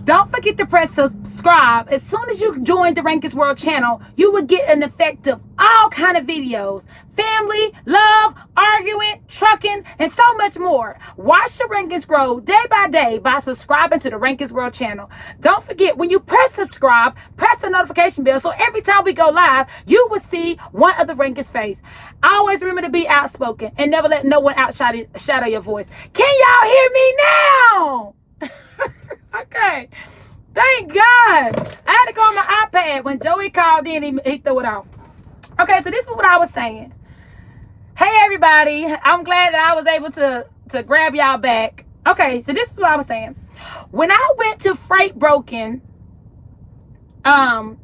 Don't forget to press subscribe. As soon as you join the Rankins World channel, you will get an effect of all kind of videos. Family, love, arguing, trucking, and so much more. Watch the Rankins grow day by day by subscribing to the Rankins World channel. Don't forget, when you press subscribe, press the notification bell so every time we go live, you will see one of the Rankins face. Always remember to be outspoken and never let no one outshadow your voice. Can y'all hear me now? Okay. Thank God. I had to go on my iPad. When Joey called in, he threw it off. Okay, so this is what I was saying. Hey, everybody. I'm glad that I was able to grab y'all back. Okay, so this is what I was saying. When I went to Freight Broken, to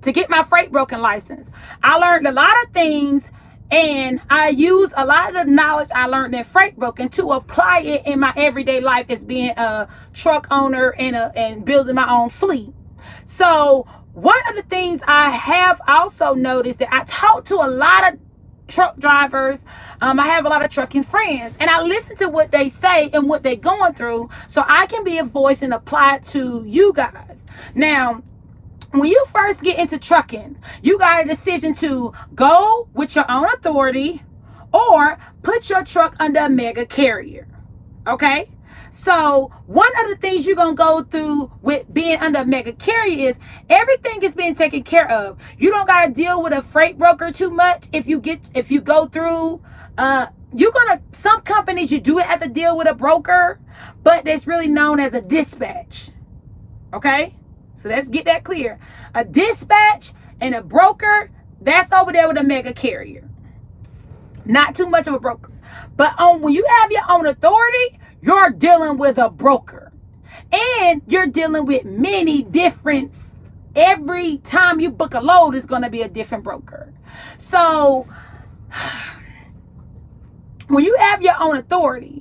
get my Freight Broken license, I learned a lot of things, and I use a lot of the knowledge I learned in Freight Broken to apply it in my everyday life as being a truck owner and building my own fleet. So one of the things I have also noticed that I talk to a lot of truck drivers. I have a lot of trucking friends, and I listen to what they say and what they're going through so I can be a voice and apply it to you guys. Now, when you first get into trucking, you got a decision to go with your own authority or put your truck under a mega carrier. Okay? So one of the things you're going to go through with being under a mega carrier is everything is being taken care of. You don't got to deal with a freight broker too much. If you go through, some companies you do have to deal with a broker, but it's really known as a dispatch. Okay? So let's get that clear. A dispatch and a broker, that's over there with a mega carrier. Not too much of a broker. But when you have your own authority, you're dealing with a broker. And you're dealing with many different, every time you book a load, it's going to be a different broker. So when you have your own authority,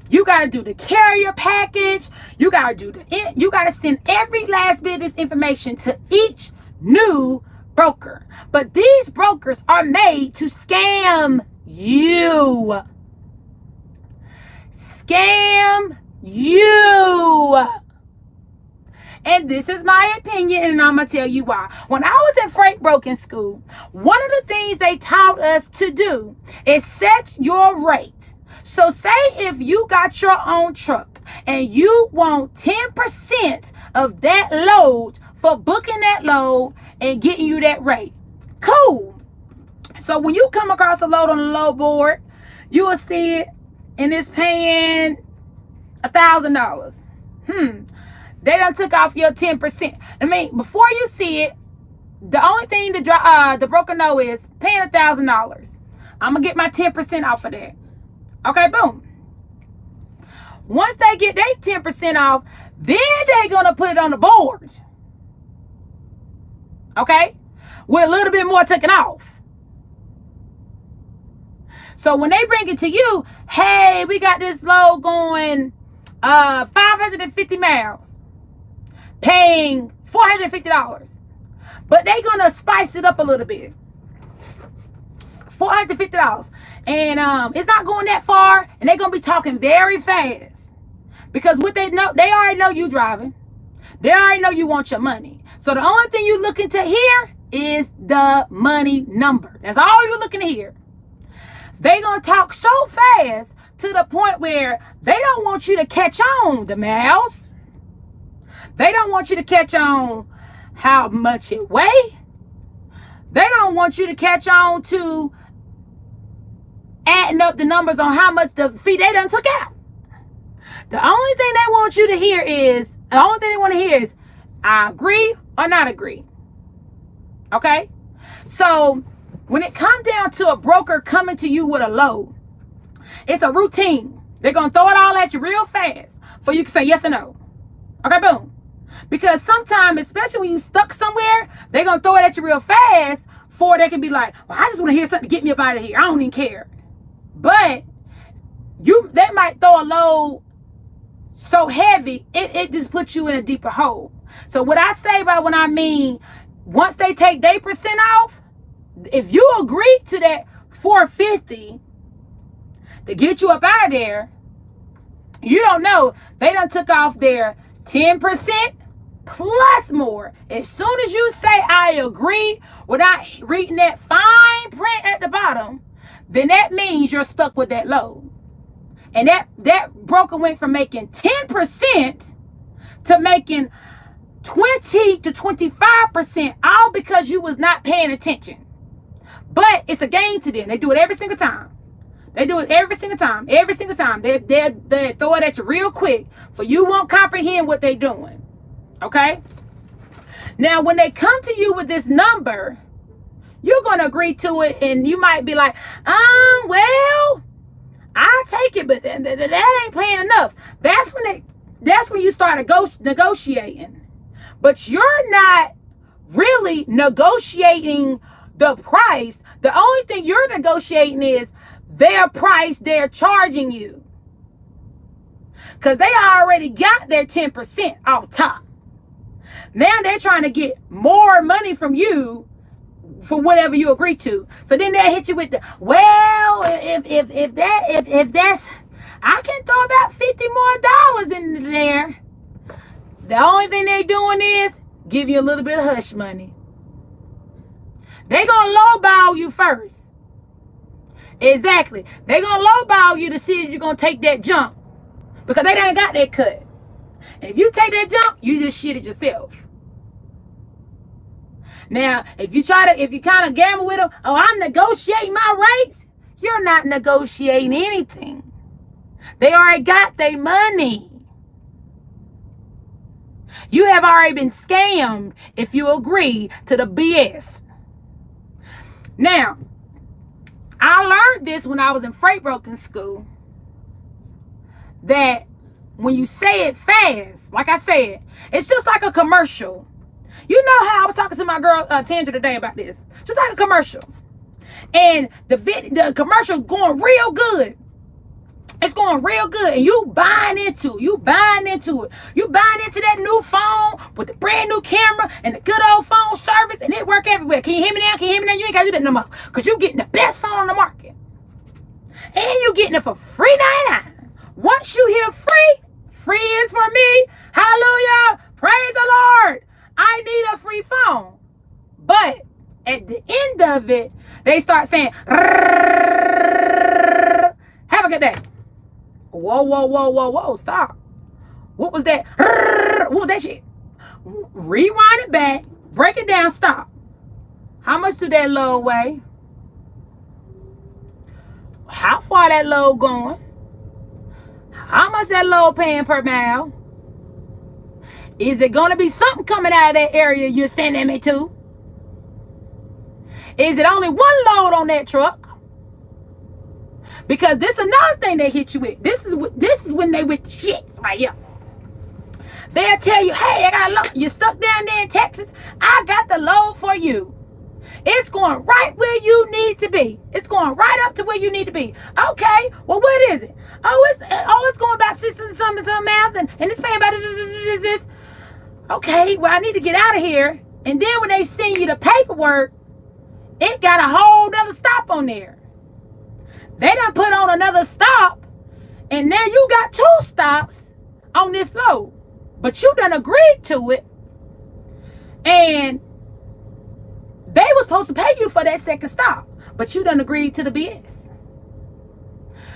you got to do the carrier package. You got to send every last bit of this information to each new broker. But these brokers are made to scam you. Scam you. And this is my opinion, and I'm going to tell you why. When I was in Freight Broken school, one of the things they taught us to do is set your rate. So say if you got your own truck and you want 10% of that load for booking that load and getting you that rate. Cool. So when you come across a load on the load board, you will see it and it's paying $1,000. They done took off your 10%. I mean, before you see it, the only thing the broker know is paying $1,000. I'm going to get my 10% off of that. Okay, boom. Once they get their 10% off, then they're going to put it on the board. Okay? With a little bit more taken off. So when they bring it to you, hey, we got this load going 550 miles, paying $450. But they're going to spice it up a little bit. $450. And it's not going that far, and they're going to be talking very fast. Because what they know, they already know you driving. They already know you want your money. So the only thing you're looking to hear is the money number. That's all you're looking to hear. They're going to talk so fast to the point where they don't want you to catch on the miles. They don't want you to catch on how much it weighs. They don't want you to catch on to adding up the numbers on how much the fee they done took out. The only thing they want to hear is, I agree or not agree. Okay? So when it comes down to a broker coming to you with a load, it's a routine. They're going to throw it all at you real fast for you to say yes or no. Okay, boom. Because sometimes, especially when you stuck somewhere, they're going to throw it at you real fast for they can be like, well, I just want to hear something to get me up out of here. I don't even care. But they might throw a load so heavy, it just puts you in a deeper hole. So what I say by when I mean, once they take their percent off, if you agree to that $450 to get you up out of there, you don't know, they done took off their 10% plus more. As soon as you say I agree without reading that fine print at the bottom, then that means you're stuck with that load. And that broker went from making 10% to making 20 to 25%, all because you was not paying attention. But it's a game to them. They do it every single time. They do it every single time. Every single time. They throw it at you real quick, for you won't comprehend what they're doing. Okay? Now, when they come to you with this number, you're going to agree to it, and you might be like, well, I'll take it, but that ain't paying enough. That's when you start negotiating. But you're not really negotiating the price. The only thing you're negotiating is their price they're charging you. Because they already got their 10% off top. Now they're trying to get more money from you for whatever you agree to. So then they hit you with the, well, if that's, I can throw about $50 more in there. The only thing they doing is give you a little bit of hush money. They gonna lowball you first. Exactly. They gonna lowball you to see if you're gonna take that jump, because they done got that cut. And if you take that jump, you just shit it yourself. Now, if you kind of gamble with them, oh, I'm negotiating my rates, you're not negotiating anything. They already got their money. You have already been scammed if you agree to the BS. Now, I learned this when I was in freight broking school, that when you say it fast, like I said, it's just like a commercial. You know how I was talking to my girl Tandra today about this. Just like a commercial. And the commercial going real good. It's going real good, and you buying into it. You buying into that new phone with the brand new camera and the good old phone service, and it work everywhere. Can you hear me now? Can you hear me now? You ain't got to do that no more, because you getting the best phone on the market. And you getting it for free $99. Once you hear free is for me. Hallelujah. Praise the Lord. I need a free phone. But at the end of it, they start saying, have a good day. Whoa, stop. What was that? What was that shit? Rewind it back, break it down, stop. How much do that load weigh? How far that load going? How much that load paying per mile? Is it going to be something coming out of that area you're sending me to? Is it only one load on that truck? Because this is another thing they hit you with. This is when they with the shits right here. They'll tell you, hey, I got a load. You're stuck down there in Texas. I got the load for you. It's going right where you need to be. It's going right up to where you need to be. Okay, well, what is it? It's going about 60 something miles, and it's paying about this. Okay, well, I need to get out of here. And then when they send you the paperwork, it got a whole other stop on there. They done put on another stop, and now you got 2 stops on this load. But you done agreed to it, and they were supposed to pay you for that second stop, but you done agreed to the BS.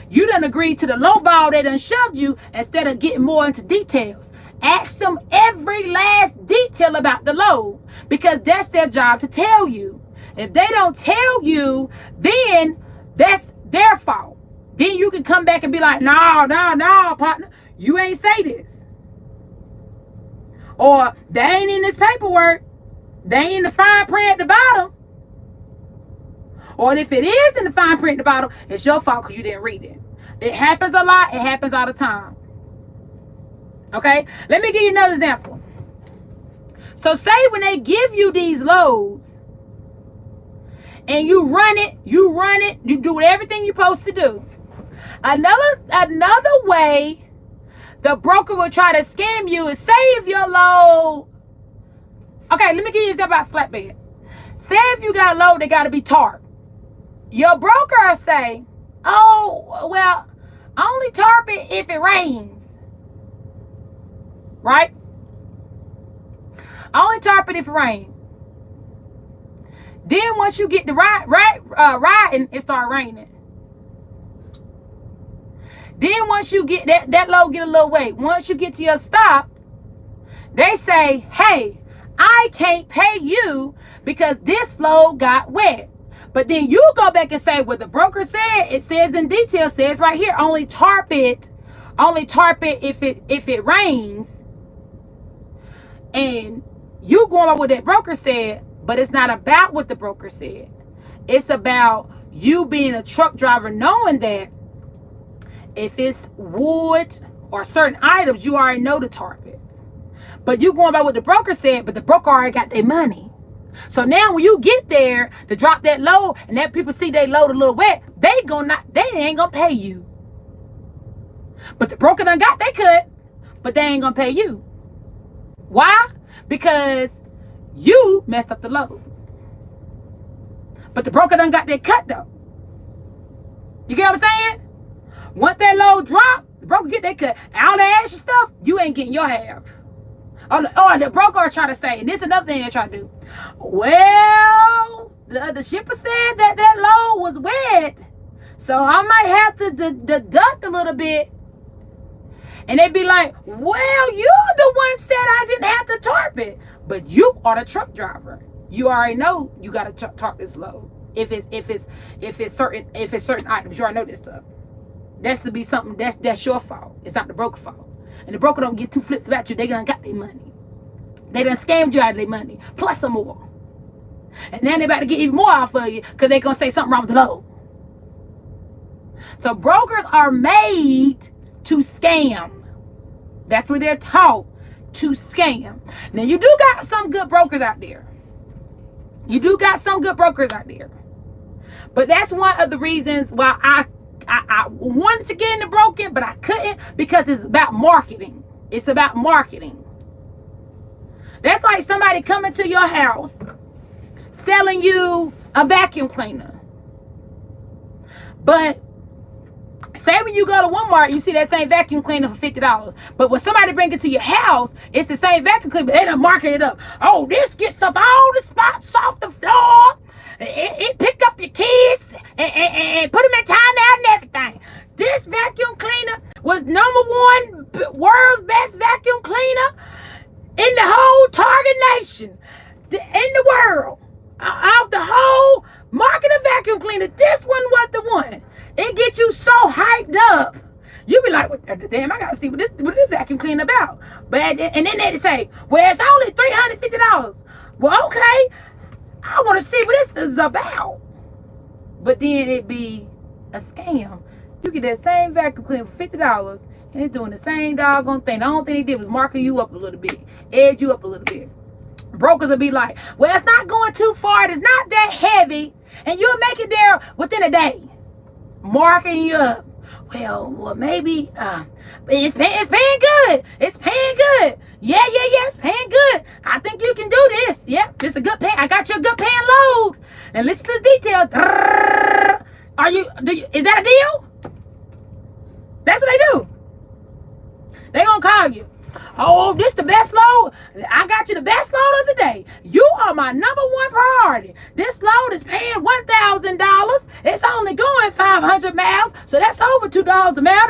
You done agreed to the low ball they done shoved you instead of getting more into details. Ask them every last detail about the load, because that's their job to tell you. If they don't tell you, then that's their fault. Then you can come back and be like, no, partner, you ain't say this. Or they ain't in this paperwork. They ain't in the fine print at the bottom. Or if it is in the fine print at the bottom, it's your fault because you didn't read it. It happens a lot. It happens all the time. Okay? Let me give you another example. So say when they give you these loads, and you run it, you do everything you're supposed to do. Another way the broker will try to scam you is, say if your load, okay, let me give you an example about flatbed. Say if you got a load that got to be tarp. Your broker will say, oh, well, only tarp it if it rains. Right? Only tarp it if it rains. Then once you get the riding, it start raining. Then once you get that load get a little weight. Once you get to your stop, they say, hey, I can't pay you because this load got wet. But then you go back and say, well, the broker said, it says in detail, says right here, only tarp it if it rains. And you going by what that broker said, but it's not about what the broker said. It's about you being a truck driver, knowing that if it's wood or certain items, you already know to tarp it. But you going by what the broker said, but the broker already got their money. So now when you get there to drop that load and that people see they load a little wet, they ain't gonna pay you. But the broker done got they cut, but they ain't gonna pay you. Why? Because you messed up the load. But the broker done got their cut though. You get what I'm saying? Once that load drop, the broker get that cut. All that extra stuff, you ain't getting your half. Oh, the broker try to say, and this is another thing they try to do. Well, the shipper said that load was wet, so I might have to deduct a little bit. And they be like, well, you the one said I didn't have to tarp it, but you are the truck driver. You already know you got to tarp this load. If it's certain items, you already know this stuff. That's to be something that's your fault. It's not the broker fault. And the broker don't get two flips about you. They done got their money. They done scammed you out of their money. Plus some more. And then they about to get even more off of you because they going to say something wrong with the load. So brokers are made to scam. That's what they're taught, to scam. Now you do got some good brokers out there. But that's one of the reasons why I wanted to get into broken, but I couldn't, because it's about marketing. It's about marketing. That's like somebody coming to your house selling you a vacuum cleaner. But say when you go to Walmart, you see that same vacuum cleaner for $50. But when somebody bring it to your house, it's the same vacuum cleaner, but they done market it up. Oh, this gets up all the spots off the floor. It picked up your kids and put them in timeout and everything. This vacuum cleaner was #1 world's best vacuum cleaner in the whole Target nation, in the world. Of the whole market of vacuum cleaner, this one was the one. It gets you so hyped up. You be like, well, damn, I gotta see what this vacuum cleaner about. And then they say, well, it's only $350. Well, okay. I want to see what this is about. But then it be a scam. You get that same vacuum cleaner for $50 and it's doing the same doggone thing. The only thing they did was marking you up a little bit, edge you up a little bit. Brokers will be like, well, it's not going too far. It's not that heavy. And you'll make it there within a day. Marking you up. Well, maybe it's paying good. It's paying good. Yeah, it's paying good. I think you can do this. Yep, this is a good pay. I got you a good paying load. And listen to the details. Is that a deal? That's what they do. They gonna call you. Oh, this the best load. I got you the best load of the day. You are my #1 priority. This load is paying $1,000. It's only going 500 miles, so that's over $2 a mile.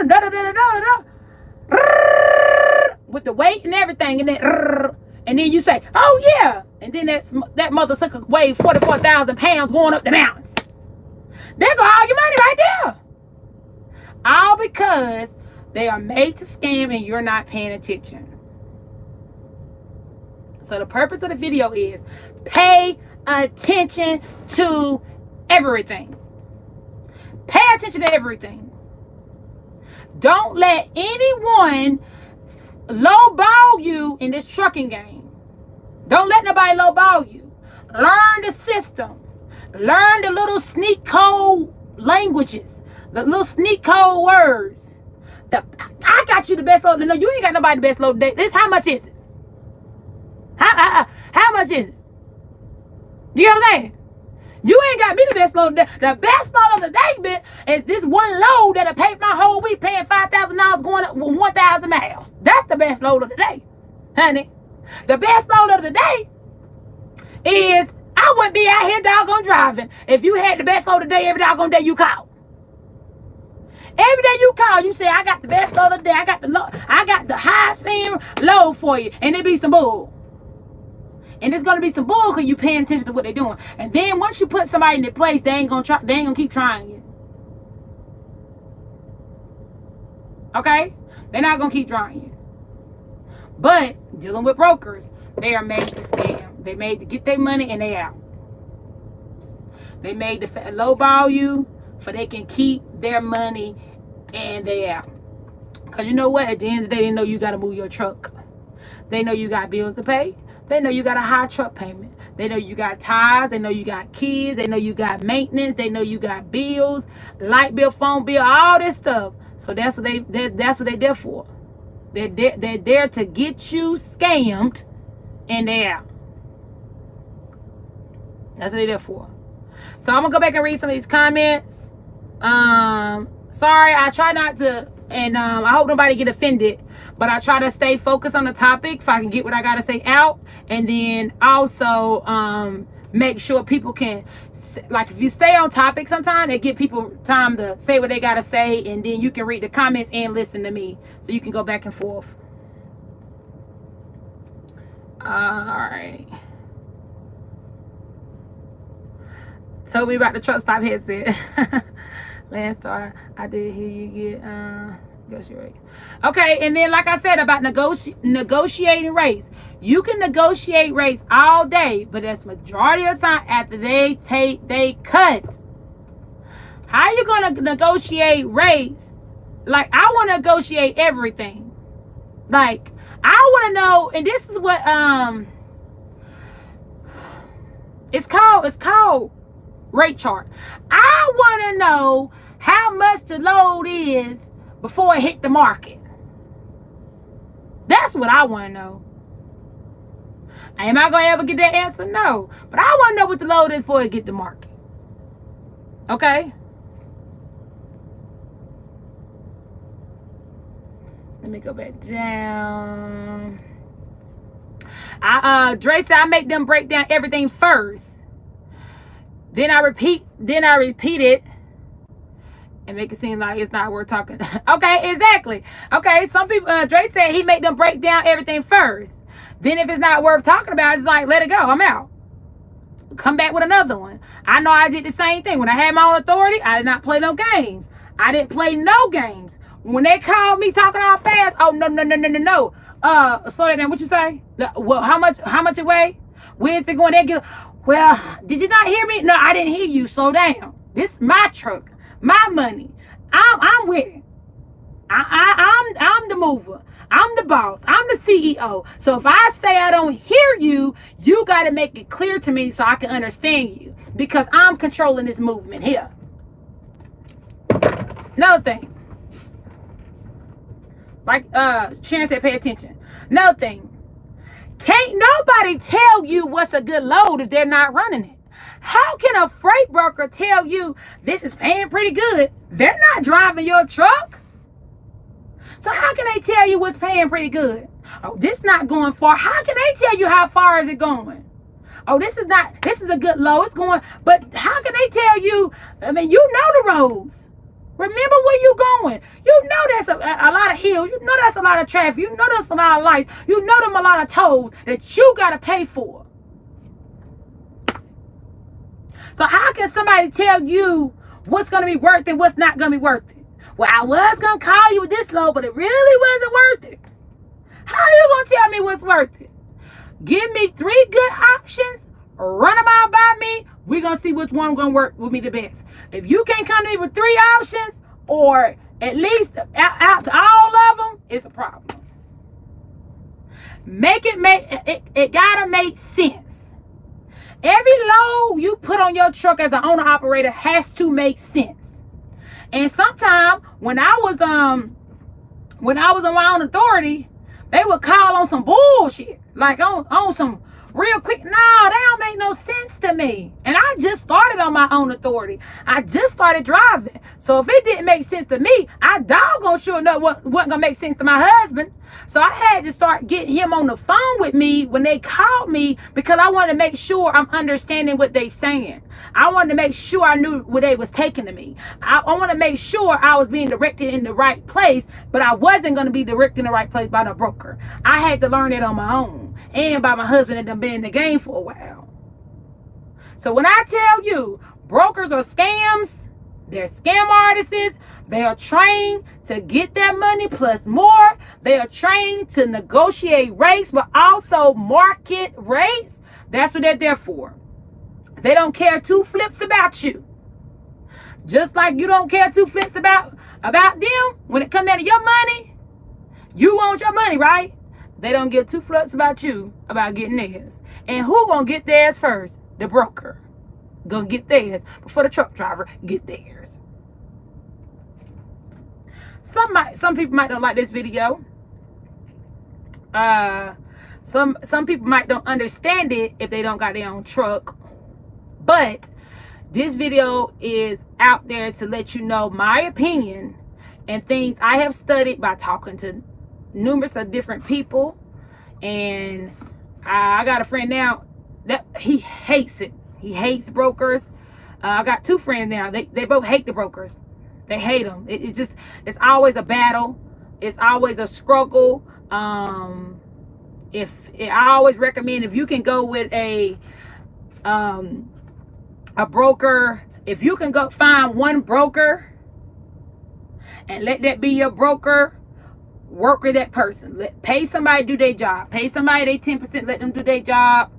With the weight and everything, and then you say, "Oh yeah," and then that mother sucker weighed 44,000 pounds going up the mountains. They're gonna all your money right there. All because they are made to scam and you're not paying attention. So the purpose of the video is pay attention to everything. Pay attention to everything. Don't let anyone lowball you in this trucking game. Don't let nobody lowball you. Learn the system. Learn the little sneak code languages, the little sneak code words. I got you the best load. No, you ain't got nobody the best load today. This, how much is it? How much is it? You know what I'm saying? You ain't got me the best load today. The best load of the day, bitch, is this one load that'll pay my whole week, paying $5,000 going up 1,000 miles. That's the best load of the day, honey. The best load of the day is I wouldn't be out here doggone driving if you had the best load of the day every doggone day you call. Every day you call, you say, I got the best load of the day. I got the highest paying load for you. And it be some bull. And it's gonna be some bull because you paying attention to what they're doing. And then once you put somebody in their place, they ain't gonna keep trying you. Okay? They're not gonna keep trying you. But dealing with brokers, they are made to scam. They made to get their money and they out. They made to lowball you for they can keep their money and they out. Because you know what? At the end of the day, they know you got to move your truck. They know you got bills to pay. They know you got a high truck payment. They know you got tires. They know you got kids. They know you got maintenance. They know you got bills, light bill, phone bill, all this stuff. So that's what they're there for. They're there to get you scammed and they're out. That's what they're there for. So I'm gonna go back and read some of these comments. Sorry, I try not to, and I hope nobody get offended, but I try to stay focused on the topic if I can get what I gotta say out, and then also make sure people can, like, if you stay on topic sometimes, it give people time to say what they gotta say, and then you can read the comments and listen to me, so you can go back and forth. All right. Told me about the truck stop headset. Landstar, I did hear you get negotiate. Okay, and then like I said about negotiating rates. You can negotiate rates all day, but that's majority of the time after they cut. How you gonna negotiate rates? Like, I want to negotiate everything. Like, I want to know, and this is what it's called rate chart. I want to know how much the load is before it hit the market. That's what I want to know. Am I going to ever get that answer? No. But I want to know what the load is before it get the market. Okay? Let me go back down. Dre said I make them break down everything first. Then I repeat it and make it seem like it's not worth talking. Okay, exactly. Okay, some people, Dre said he make them break down everything first. Then if it's not worth talking about, it's like, let it go, I'm out. Come back with another one. I know I did the same thing. When I had my own authority, I did not play no games. I didn't play no games. When they called me talking all fast, oh, no. Slow that down, what you say? Well, how much it weigh? Where's it going? They get. Well, did you not hear me? No, I didn't hear you. Slow down. This is my truck, my money. I'm with it. I'm the mover. I'm the boss. I'm the CEO. So if I say I don't hear you, you got to make it clear to me so I can understand you, because I'm controlling this movement here. Another thing. Like Sharon said, pay attention. Another thing. Can't nobody tell you what's a good load if they're not running it. How can a freight broker tell you this is paying pretty good? They're not driving your truck. So how can they tell you what's paying pretty good? Oh, this not going far. How can they tell you how far is it going? Oh, this is a good load. It's going, but how can they tell you? I mean, you know the roads. Remember where you going. You know there's a lot of hills. You know that's a lot of traffic. You know there's a lot of lights. You know them a lot of tolls that you got to pay for. So how can somebody tell you what's going to be worth it, what's not going to be worth it? Well, I was going to call you with this load, but it really wasn't worth it. How you going to tell me what's worth it? Give me 3 good options. Run them out by me. We're going to see which one going to work with me the best. If you can't come to me with 3 options, or at least out to all of them, it's a problem. It got to make sense. Every load you put on your truck as an owner operator has to make sense. And sometimes when I was on my own authority, they would call on some bullshit, like on some real quick. No, that don't make no sense to me. And I just started on my own authority. I just started driving. So if it didn't make sense to me, I doggone sure know what wasn't gonna make sense to my husband. So I had to start getting him on the phone with me when they called me, because I wanted to make sure I'm understanding what they saying. I wanted to make sure I knew what they was taking to me. I want to make sure I was being directed in the right place, but I wasn't going to be directed in the right place by the broker. I had to learn it on my own, and by my husband that done been in the game for a while. So when I tell you brokers are scams, they're scam artists. They are trained to get that money plus more. They are trained to negotiate rates, but also market rates. That's what they're there for. They don't care two flips about you. Just like you don't care two flips about them. When it comes down to your money, you want your money, right? They don't give two flips about you about getting theirs. And who gonna get theirs first? The broker. Gonna get theirs before the truck driver get theirs. Some people might don't like this video. Some people might don't understand it if they don't got their own truck. But this video is out there to let you know my opinion and things I have studied by talking to numerous of different people. And I got a friend now that he hates it. He hates brokers. I got two friends now. They both hate the brokers. They hate them. It's always a battle. It's always a struggle. I always recommend, if you can go with a broker, if you can go find one broker and let that be your broker, work with that person. Pay somebody to do their job. Pay somebody they 10%. Let them do their job,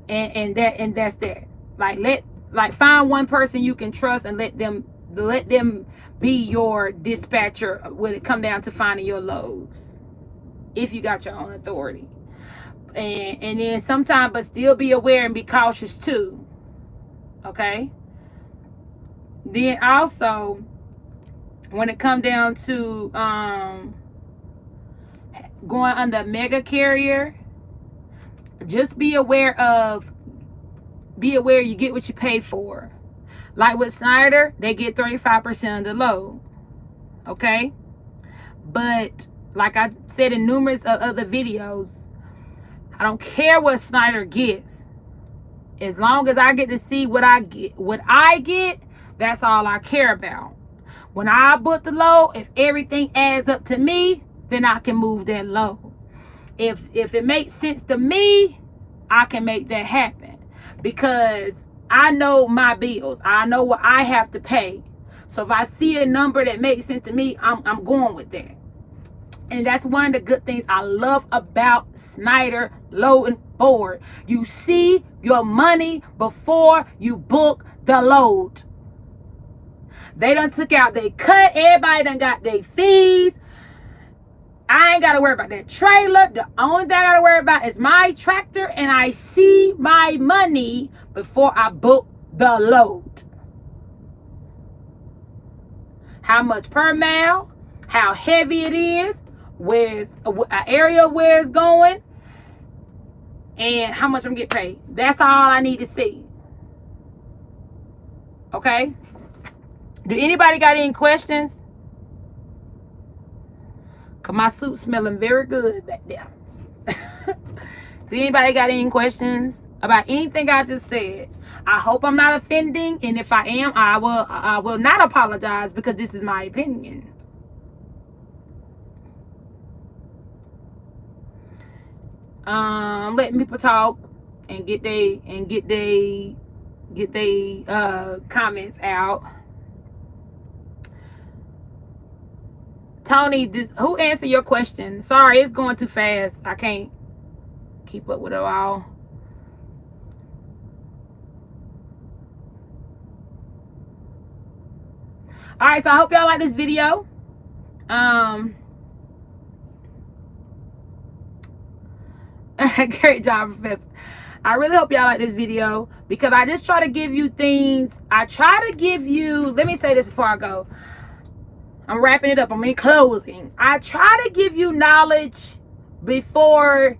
and that's that. Like find one person you can trust and let them be your dispatcher when it come down to finding your loads, if you got your own authority. And then sometimes, but still be aware and be cautious too. Okay. Then also, when it come down to going under a mega carrier, just be aware you get what you pay for. Like with Snyder, they get 35% of the load. Okay? But like I said in numerous other videos, I don't care what Snyder gets. As long as I get to see what I get, that's all I care about. When I book the load, if everything adds up to me, then I can move that load. If it makes sense to me, I can make that happen, because I know my bills. I know what I have to pay. So if I see a number that makes sense to me, I'm going with that. And that's one of the good things I love about Snyder Load and Board. You see your money before you book the load. They done took out their cut. Everybody done got their fees. I ain't got to worry about that trailer. The only thing I got to worry about is my tractor, and I see my money before I book the load. How much per mile, how heavy it is, where's an area where it's going, and how much I'm getting paid. That's all I need to see. Okay? Do anybody got any questions? Cause my suit's smelling very good back there. Do anybody got any questions about anything I just said? I hope I'm not offending, and if I am, I will not apologize, because this is my opinion. Letting people talk and get they comments out. Tony, who answered your question? Sorry, it's going too fast. I can't keep up with it all. All right, so I hope y'all like this video. Great job, Professor. I really hope y'all like this video, because I just try to give you things. I try to give you, let me say this before I go. I'm wrapping it up. I'm in closing. I try to give you knowledge before,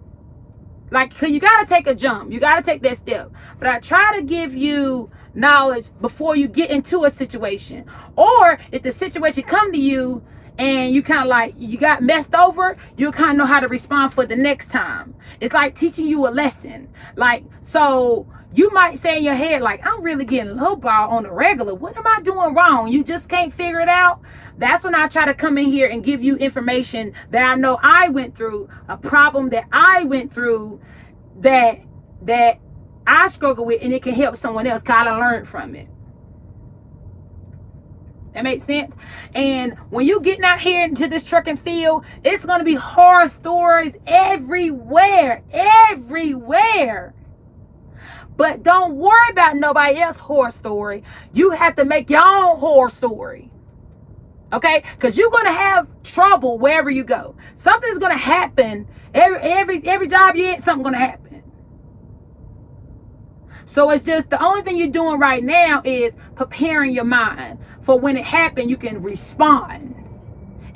Like, so you got to take a jump. You got to take that step. But I try to give you knowledge before you get into a situation. Or if the situation come to you and you kind of like, you got messed over, you kind of know how to respond for the next time. It's like teaching you a lesson. Like, so you might say in your head, like, I'm really getting lowball on the regular. What am I doing wrong? You just can't figure it out. That's when I try to come in here and give you information that I know I went through, a problem that I went through that I struggle with, and it can help someone else kind of learn from it. That makes sense? And when you getting out here into this trucking field, it's going to be horror stories everywhere. But don't worry about nobody else's horror story. You have to make your own horror story. Okay? Because you're going to have trouble wherever you go. Something's going to happen. Every job you're in, something's going to happen. So it's just the only thing you're doing right now is preparing your mind for when it happens, you can respond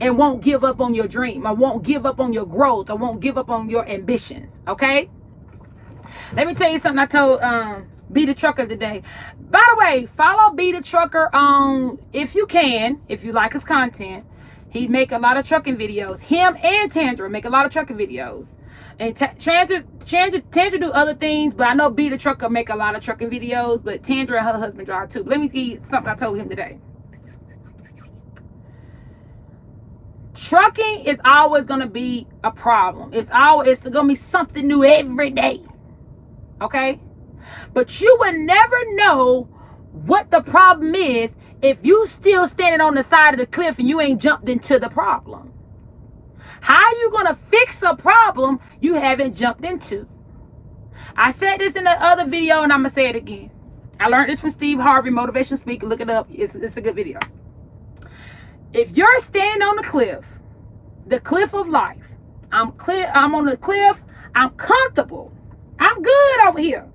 and won't give up on your dream, or won't give up on your growth, or won't give up on your ambitions. Okay? Let me tell you something I told Be The Trucker today. By the way, follow Be The Trucker on, if you can, if you like his content. He make a lot of trucking videos. Him and Tandra make a lot of trucking videos. And Tandra do other things, but I know Be The Trucker make a lot of trucking videos, but Tandra and her husband drive too. But let me tell you something I told him today. Trucking is always going to be a problem. It's going to be something new every day. Okay? But you would never know what the problem is if you still standing on the side of the cliff and you ain't jumped into the problem. How are you going to fix a problem you haven't jumped into? I said this in the other video, and I'm going to say it again. I learned this from Steve Harvey, motivation speaker. Look it up. It's a good video. If you're standing on the cliff of life, I'm on the cliff, I'm comfortable, I'm good over here.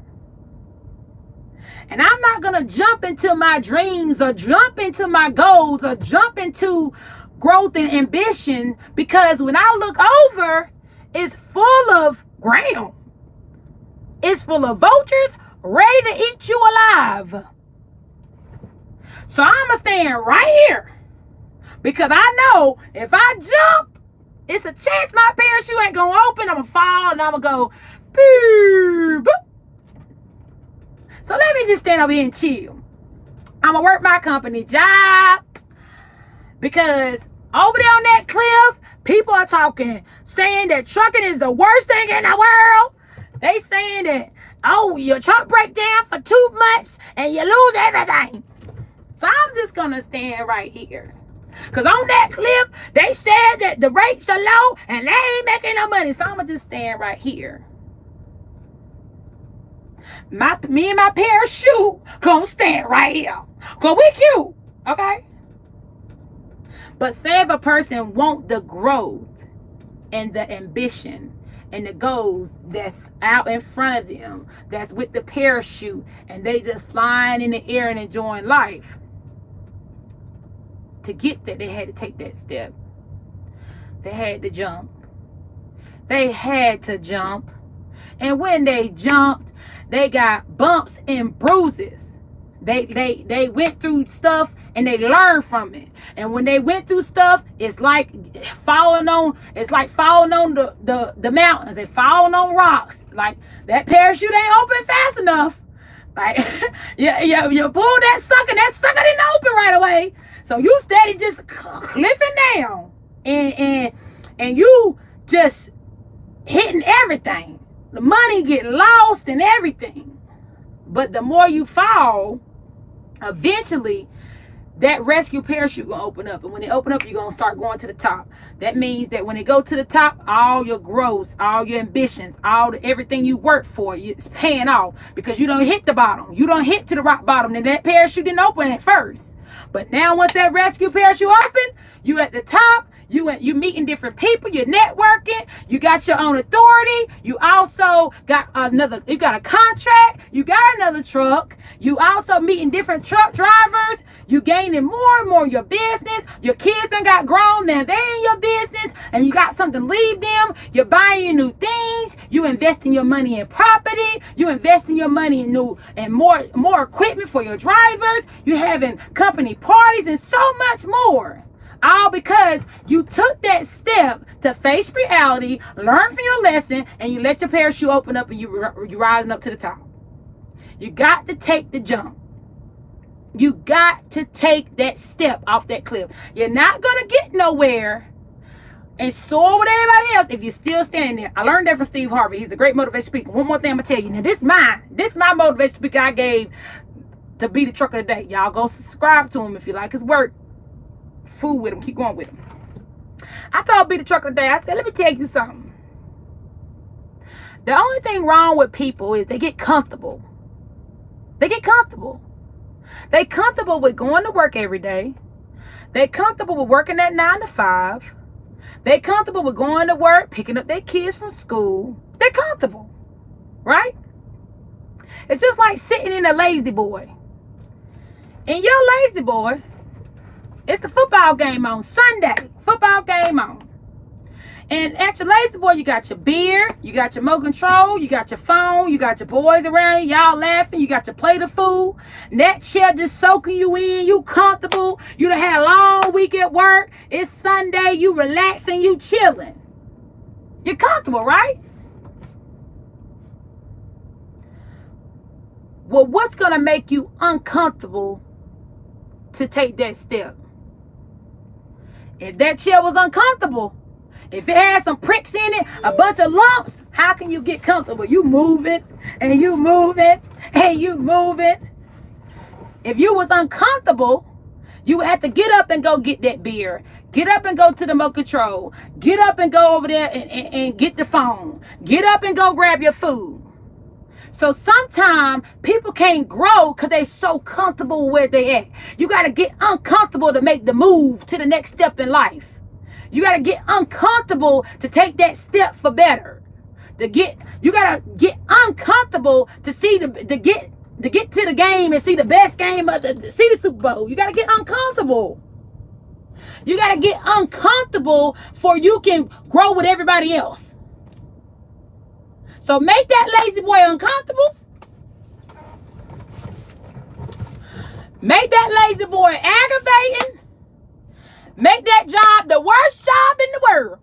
And I'm not going to jump into my dreams or jump into my goals or jump into growth and ambition, because when I look over, it's full of ground. It's full of vultures ready to eat you alive. So I'm going to stand right here, because I know if I jump, it's a chance my parachute ain't going to open. I'm going to fall and I'm going to go, boop, boop. So let me just stand over here and chill. I'm going to work my company job, because over there on that cliff, people are talking, saying that trucking is the worst thing in the world. They saying that, oh, your truck break down for 2 months and you lose everything. So I'm just going to stand right here. Because on that cliff, they said that the rates are low and they ain't making no money. So I'm going to just stand right here. Me and my parachute gonna stand right here. Because we cute. Okay? But say if a person want the growth and the ambition and the goals that's out in front of them, that's with the parachute, and they just flying in the air and enjoying life, to get that, they had to take that step. They had to jump. They had to jump. And when they jumped, they got bumps and bruises. They went through stuff and they learned from it. And when they went through stuff, it's like falling on the mountains. They falling on rocks. Like that parachute ain't open fast enough. Like you pull that sucker didn't open right away. So you steady just cliffing down. And you just hitting everything. The money get lost and everything. But the more you fall, eventually that rescue parachute gonna open up. And when it open up, you're gonna start going to the top. That means that when it go to the top, all your growth, all your ambitions, everything you work for, it's paying off, because you don't hit the bottom. You don't hit to the rock bottom. And that parachute didn't open at first. But now once that rescue parachute open, you at the top. You meeting different people, you're networking, you got your own authority, you also got you got a contract, you got another truck, you also meeting different truck drivers, you gaining more and more in your business, your kids done got grown, now they in your business, and you got something to leave them, you're buying new things, things. You investing your money in property. You investing your money in new and more equipment for your drivers. You having company parties and so much more. All because you took that step to face reality, learn from your lesson, and you let your parachute open up and you rising up to the top. You got to take the jump. You got to take that step off that cliff. You're not going to get nowhere and soar with everybody else if you're still standing there. I learned that from Steve Harvey. He's a great motivational speaker. One more thing I'm going to tell you. Now, this is my motivational speaker I gave to be the truck of the day. Y'all go subscribe to him if you like his work. Fool with him. Keep going with him. I told Be the Truck of the Day, I said, let me tell you something. The only thing wrong with people is they get comfortable. They get comfortable. They comfortable with going to work every day. They comfortable with working that 9 to 5. They comfortable with going to work, picking up their kids from school. They're comfortable. Right? It's just like sitting in a lazy boy. And your lazy boy, it's the football game on Sunday. Football game on. And at your lazy boy, you got your beer, you got your remote control, you got your phone, you got your boys around you, y'all laughing, you got your plate of food. And that chair just soaking you in, you comfortable. You done had a long week at work. It's Sunday, you relaxing, you chilling. You're comfortable, right? Well, what's going to make you uncomfortable to take that step? If that chair was uncomfortable, if it had some pricks in it, a bunch of lumps, how can you get comfortable? You moving and you moving and you moving. If you was uncomfortable, you would have to get up and go get that beer. Get up and go to the remote control. Get up and go over there and get the phone. Get up and go grab your food. So sometimes people can't grow because they're so comfortable where they at. You got to get uncomfortable to make the move to the next step in life. You got to get uncomfortable to take that step for better. You got to get uncomfortable to see to get to the game and see the best game see the Super Bowl. You got to get uncomfortable. You got to get uncomfortable for you can grow with everybody else. So make that lazy boy uncomfortable. Make that lazy boy aggravating. Make that job the worst job in the world.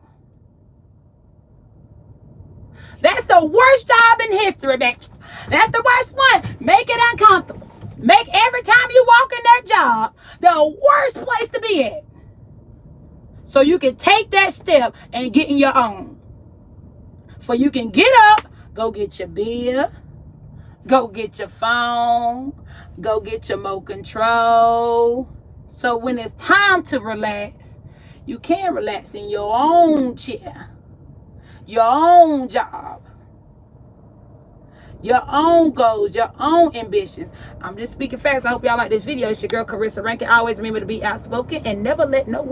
That's the worst job in history, bitch. That's the worst one. Make it uncomfortable. Make every time you walk in that job the worst place to be at. So you can take that step and get in your own. For you can get up, go get your beer, go get your phone, go get your remote control. So when it's time to relax, you can relax in your own chair, your own job, your own goals, your own ambitions. I'm just speaking fast. I hope y'all like this video. It's your girl, Carissa Rankin. Always remember to be outspoken and never let no one